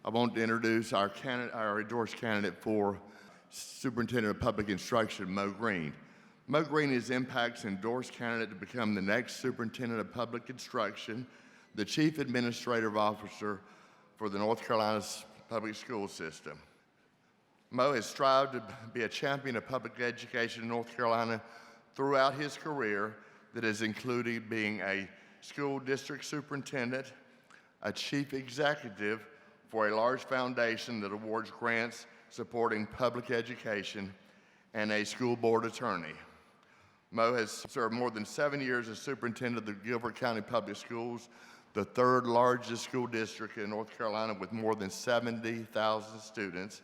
I want to introduce our endorsed candidate for Superintendent of Public Instruction, Mo Green. Mo Green is EMPAC's endorsed candidate to become the next Superintendent of Public Instruction, the Chief Administrative Officer for the North Carolina public school system. Mo has strived to be a champion of public education in North Carolina throughout his career that has included being a school district superintendent, a chief executive for a large foundation that awards grants supporting public education, and a school board attorney. Mo has served more than 7 years as superintendent of the Guilford County Public Schools, the third largest school district in North Carolina with more than 70,000 students.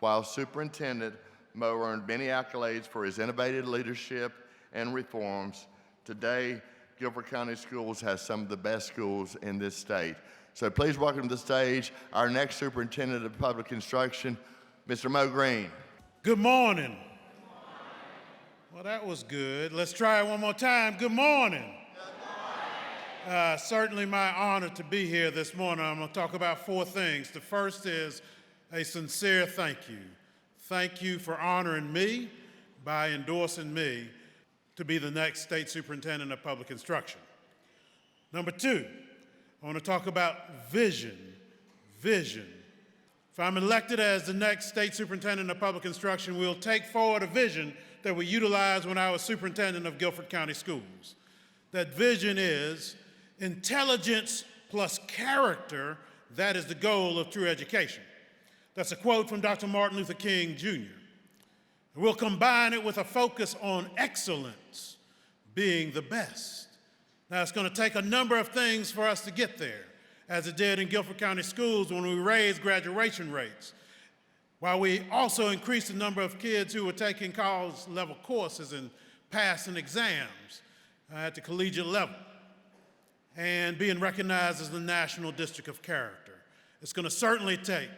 While superintendent, Mo earned many accolades for his innovative leadership and reforms. Today, Guilford County Schools has some of the best schools in this state. So please welcome to the stage our next Superintendent of Public Instruction, Mr. Mo Green. Good morning. Well, that was good. Let's try it one more time. Good morning. Certainly my honor to be here this morning. I'm going to talk about 4 things. The first is a sincere thank you. Thank you for honoring me by endorsing me to be the next State Superintendent of Public Instruction. Number 2, I want to talk about vision. Vision. If I'm elected as the next State Superintendent of Public Instruction, we'll take forward a vision that we utilized when I was Superintendent of Guilford County Schools. That vision is intelligence plus character. That is the goal of true education. That's a quote from Dr. Martin Luther King, Jr. We'll combine it with a focus on excellence, being the best. Now, it's going to take a number of things for us to get there, as it did in Guilford County Schools when we raised graduation rates, while we also increased the number of kids who were taking college-level courses and passing exams at the collegiate level, and being recognized as the National District of Character. It's going to certainly take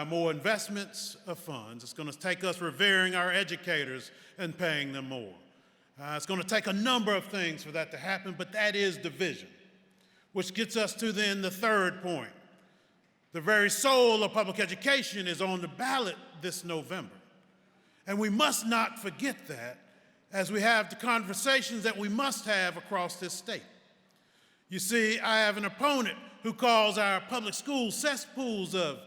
more investments of funds. It's going to take us revering our educators and paying them more. It's going to take a number of things for that to happen, but that is the vision, which gets us to then the third point. The very soul of public education is on the ballot this November. And we must not forget that as we have the conversations that we must have across this state. You see, I have an opponent who calls our public schools cesspools of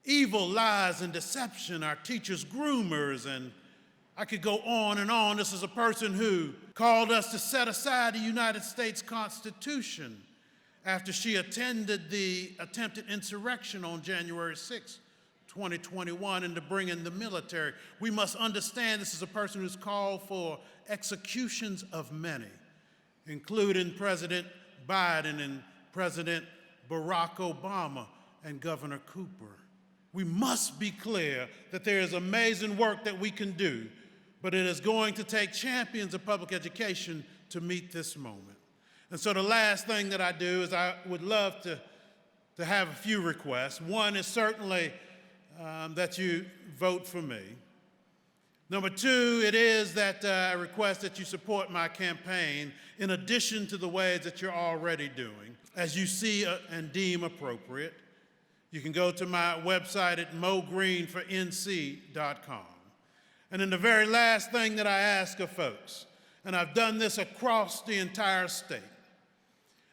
evil, lies, and deception, our teachers groomers, and I could go on and on. This is a person who called us to set aside the United States Constitution after she attended the attempted insurrection on January 6, 2021, and to bring in the military. We must understand this is a person who's called for executions of many, including President Biden and President Barack Obama and Governor Cooper. We must be clear that there is amazing work that we can do, but it is going to take champions of public education to meet this moment. And so the last thing that I do is I would love to have a few requests. One is certainly that you vote for me. Number 2, it is that I request that you support my campaign in addition to the ways that you're already doing, as you see and deem appropriate. You can go to my website at mogreenfornc.com. And then the very last thing that I ask of folks, and I've done this across the entire state.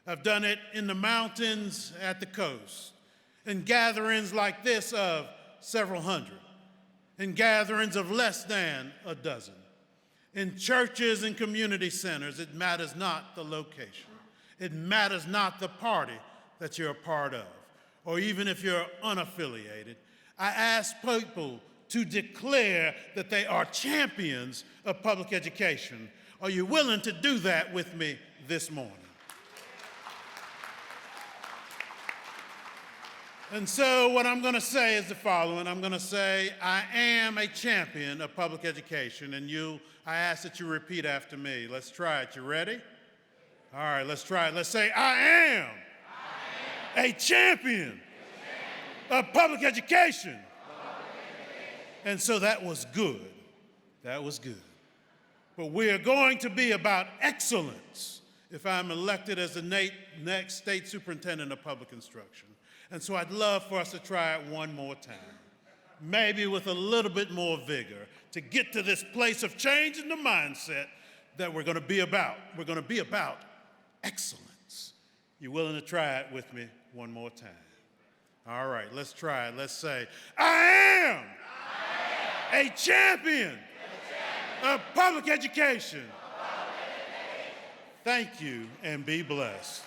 I've done it in the mountains, at the coast, in gatherings like this of several hundred, in gatherings of less than a dozen, in churches and community centers. It matters not the location. It matters not the party that you're a part of, or even if you're unaffiliated. I ask people to declare that they are champions of public education. Are you willing to do that with me this morning? And so what I'm going to say is the following. I'm going to say, I am a champion of public education, and I ask that you repeat after me. Let's try it. You ready? All right, let's try it. Let's say, I am a champion of public education. And so that was good. That was good. But we are going to be about excellence if I'm elected as the next State Superintendent of Public Instruction. And so I'd love for us to try it one more time, maybe with a little bit more vigor, to get to this place of changing the mindset that we're going to be about. We're going to be about excellence. You willing to try it with me one more time? All right, let's try it. Let's say, I am a champion of public education. Thank you, and be blessed.